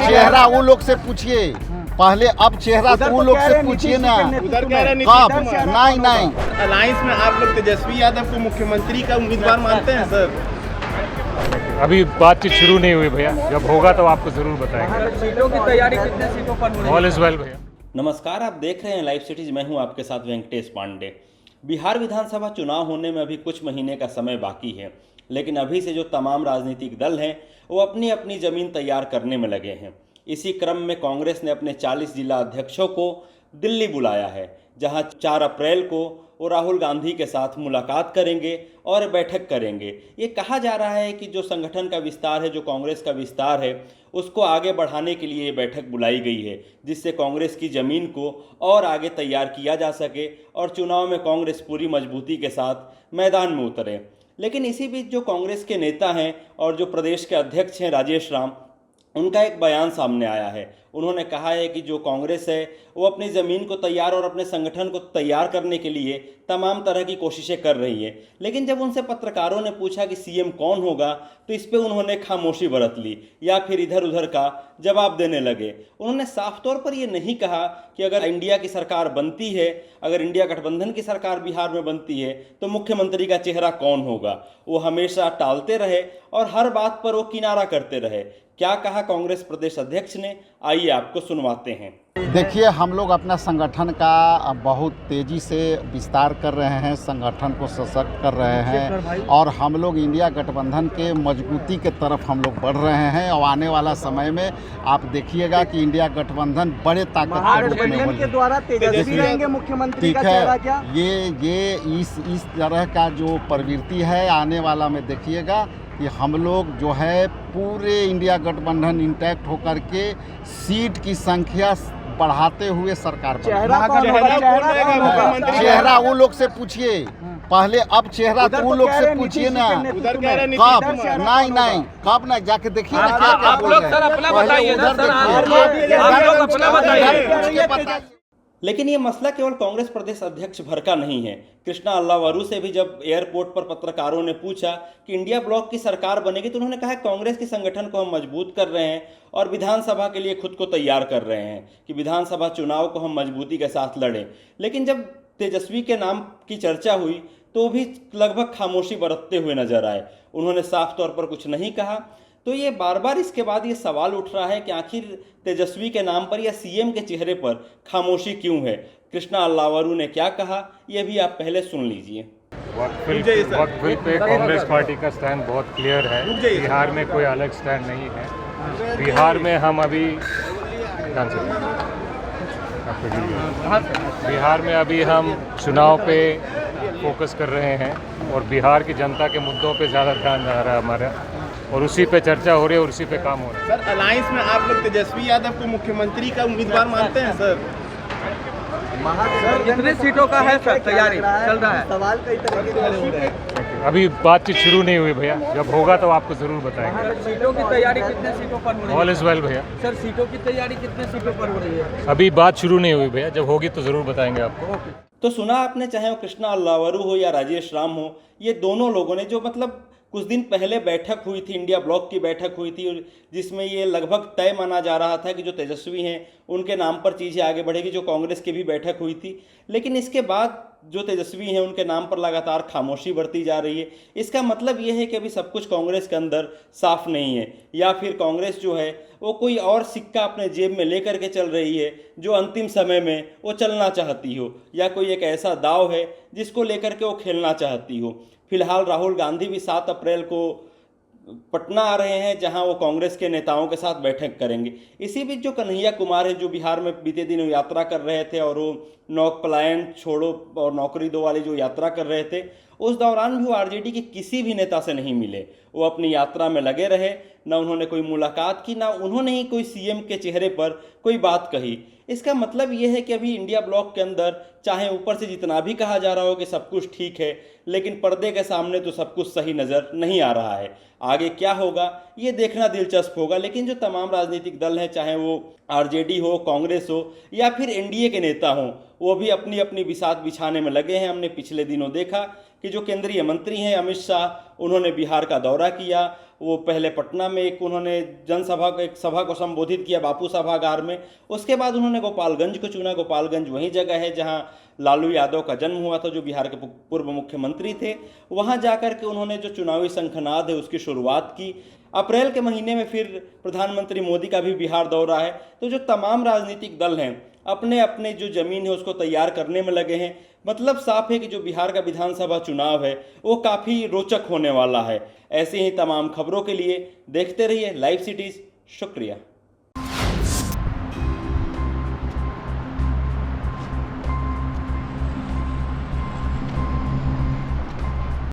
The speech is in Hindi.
चेहरा वो लोग से पूछिए पहले, अब चेहरा तो वो लोग से पूछिए ना। उधर कह रहे कब? नहीं अलायंस में आप लोग तेजस्वी यादव को मुख्यमंत्री का उम्मीदवार मानते हैं सर? अभी बातचीत शुरू नहीं हुई भैया, जब होगा तो आपको जरूर बताएंगे। सीटों की तैयारी कितने सीटों पर हो रही है? ऑल इज वेल भैया। नमस्कार, आप देख रहे हैं लाइव सिटीज। मैं हूं आपके साथ वेंकटेश पांडे। बिहार विधानसभा चुनाव होने में अभी कुछ महीने का समय बाकी है, लेकिन अभी से जो तमाम राजनीतिक दल हैं वो अपनी अपनी ज़मीन तैयार करने में लगे हैं। इसी क्रम में कांग्रेस ने अपने 40 जिला अध्यक्षों को दिल्ली बुलाया है, जहां 4 अप्रैल को वो राहुल गांधी के साथ मुलाकात करेंगे और बैठक करेंगे। ये कहा जा रहा है कि जो संगठन का विस्तार है, जो कांग्रेस का विस्तार है, उसको आगे बढ़ाने के लिए ये बैठक बुलाई गई है, जिससे कांग्रेस की ज़मीन को और आगे तैयार किया जा सके और चुनाव में कांग्रेस पूरी मजबूती के साथ मैदान में उतरे। लेकिन इसी बीच जो कांग्रेस के नेता हैं और जो प्रदेश के अध्यक्ष हैं राजेश राम, उनका एक बयान सामने आया है। उन्होंने कहा है कि जो कांग्रेस है वो अपनी ज़मीन को तैयार और अपने संगठन को तैयार करने के लिए तमाम तरह की कोशिशें कर रही है। लेकिन जब उनसे पत्रकारों ने पूछा कि सीएम कौन होगा, तो इस पे उन्होंने खामोशी बरत ली या फिर इधर उधर का जवाब देने लगे। उन्होंने साफ तौर पर ये नहीं कहा कि अगर इंडिया की सरकार बनती है, अगर इंडिया गठबंधन की सरकार बिहार में बनती है, तो मुख्यमंत्री का चेहरा कौन होगा। वो हमेशा टालते रहे और हर बात पर वो किनारा करते रहे। क्या कहा कांग्रेस प्रदेश अध्यक्ष ने, आइए आपको सुनवाते हैं। देखिए, हम लोग अपना संगठन का बहुत तेज़ी से विस्तार कर रहे हैं, संगठन को सशक्त कर रहे हैं और हम लोग इंडिया गठबंधन के मजबूती के तरफ हम लोग बढ़ रहे हैं। और आने वाला समय में आप देखिएगा कि इंडिया गठबंधन बड़े ताकत के रूप में के द्वारा तेजस्वी रहेंगे मुख्यमंत्री का चेहरा क्या? ये इस तरह का जो प्रवृत्ति है आने वाला में देखिएगा कि हम लोग जो है पूरे इंडिया गठबंधन इंटैक्ट होकर के सीट की संख्या बढ़ाते हुए सरकार चेहरा वो लोग से पूछिए पहले, अब चेहरा तो वो लोग से पूछिए ना। उधर कह रहे कब? नहीं कब ना, जाके देखिए ना क्या बोल रहे हैं। लेकिन ये मसला केवल कांग्रेस प्रदेश अध्यक्ष भर का नहीं है। कृष्णा अल्लावरू से भी जब एयरपोर्ट पर पत्रकारों ने पूछा कि इंडिया ब्लॉक की सरकार बनेगी, तो उन्होंने कहा कांग्रेस के संगठन को हम मजबूत कर रहे हैं और विधानसभा के लिए खुद को तैयार कर रहे हैं कि विधानसभा चुनाव को हम मजबूती के साथ लड़ें। लेकिन जब तेजस्वी के नाम की चर्चा हुई तो भी लगभग खामोशी बरतते हुए नजर आए। उन्होंने साफ तौर पर कुछ नहीं कहा। तो ये बार बार इसके बाद ये सवाल उठ रहा है कि आखिर तेजस्वी के नाम पर या सीएम के चेहरे पर खामोशी क्यों है। कृष्णा अल्लावरू ने क्या कहा, ये भी आप पहले सुन लीजिए। वक्त पे कांग्रेस पार्टी का स्टैंड बहुत क्लियर है। बिहार में कोई अलग स्टैंड नहीं है। बिहार में हम अभी हम चुनाव पे फोकस कर रहे हैं और बिहार की जनता के मुद्दों पे ज़्यादा ध्यान जा रहा है हमारा, और उसी पे चर्चा हो रही है और उसी पे काम हो रहा है। सर, अलायंस में आप लोग तेजस्वी यादव को मुख्यमंत्री का उम्मीदवार मानते हैं सर? कितने सीटों का है सर तैयारी चल रहा है? सवाल कई तरीके के हो रहे हैं। अभी बातचीत शुरू नहीं हुई भैया, जब होगा तो आपको जरूर बताएंगे। सीटों की तैयारी कितने सीटों पर हो रही है? ऑल इज वेल भैया। सर, सीटों की तैयारी कितने सीटों पर हो रही है? अभी बात शुरू नहीं हुई भैया, जब होगी तो जरूर बताएंगे आपको। तो सुना आपने, चाहे वो कृष्णा अल्लावरू हो या राजेश राम हो, ये दोनों लोगों ने जो मतलब कुछ दिन पहले बैठक हुई थी, इंडिया ब्लॉक की बैठक हुई थी, जिसमें ये लगभग तय माना जा रहा था कि जो तेजस्वी हैं उनके नाम पर चीज़ें आगे बढ़ेगी। जो कांग्रेस की भी बैठक हुई थी, लेकिन इसके बाद जो तेजस्वी हैं उनके नाम पर लगातार खामोशी बढ़ती जा रही है। इसका मतलब ये है कि अभी सब कुछ कांग्रेस के अंदर साफ नहीं है, या फिर कांग्रेस जो है वो कोई और सिक्का अपने जेब में लेकर के चल रही है जो अंतिम समय में वो चलना चाहती हो, या कोई एक ऐसा दाव है जिसको लेकर के वो खेलना चाहती हो। फिलहाल राहुल गांधी भी 7 अप्रैल को पटना आ रहे हैं, जहां वो कांग्रेस के नेताओं के साथ बैठक करेंगे। इसी बीच जो कन्हैया कुमार हैं, जो बिहार में बीते दिन यात्रा कर रहे थे और वो नौक पलायन छोड़ो और नौकरी दो वाली जो यात्रा कर रहे थे, उस दौरान भी वो आरजेडी के किसी भी नेता से नहीं मिले। वो अपनी यात्रा में लगे रहे, ना उन्होंने कोई मुलाकात की, ना उन्होंने ही कोई सीएम के चेहरे पर कोई बात कही। इसका मतलब ये है कि अभी इंडिया ब्लॉक के अंदर चाहे ऊपर से जितना भी कहा जा रहा हो कि सब कुछ ठीक है, लेकिन पर्दे के सामने तो सब कुछ सही नज़र नहीं आ रहा है। आगे क्या होगा ये देखना दिलचस्प होगा। लेकिन जो तमाम राजनीतिक दल हैं, चाहे वो आरजेडी हो, कांग्रेस हो या फिर एनडीए के नेता हों, वो भी अपनी अपनी बिसात बिछाने में लगे हैं। हमने पिछले दिनों देखा कि जो केंद्रीय मंत्री हैं अमित शाह, उन्होंने बिहार का दौरा किया। वो पहले पटना में उन्होंने एक सभा को संबोधित किया बापू सभागार में। उसके बाद उन्होंने गोपालगंज को चुना। गोपालगंज वही जगह है जहां लालू यादव का जन्म हुआ था, जो बिहार के पूर्व मुख्यमंत्री थे। वहां जाकर के उन्होंने जो चुनावी शंखनाद है उसकी शुरुआत की। अप्रैल के महीने में फिर प्रधानमंत्री मोदी का भी बिहार दौरा है। तो जो तमाम राजनीतिक दल हैं अपने अपने जो ज़मीन है उसको तैयार करने में लगे हैं। मतलब साफ है कि जो बिहार का विधानसभा चुनाव है वो काफ़ी रोचक होने वाला है। ऐसे ही तमाम खबरों के लिए देखते रहिए लाइव सिटीज़। शुक्रिया।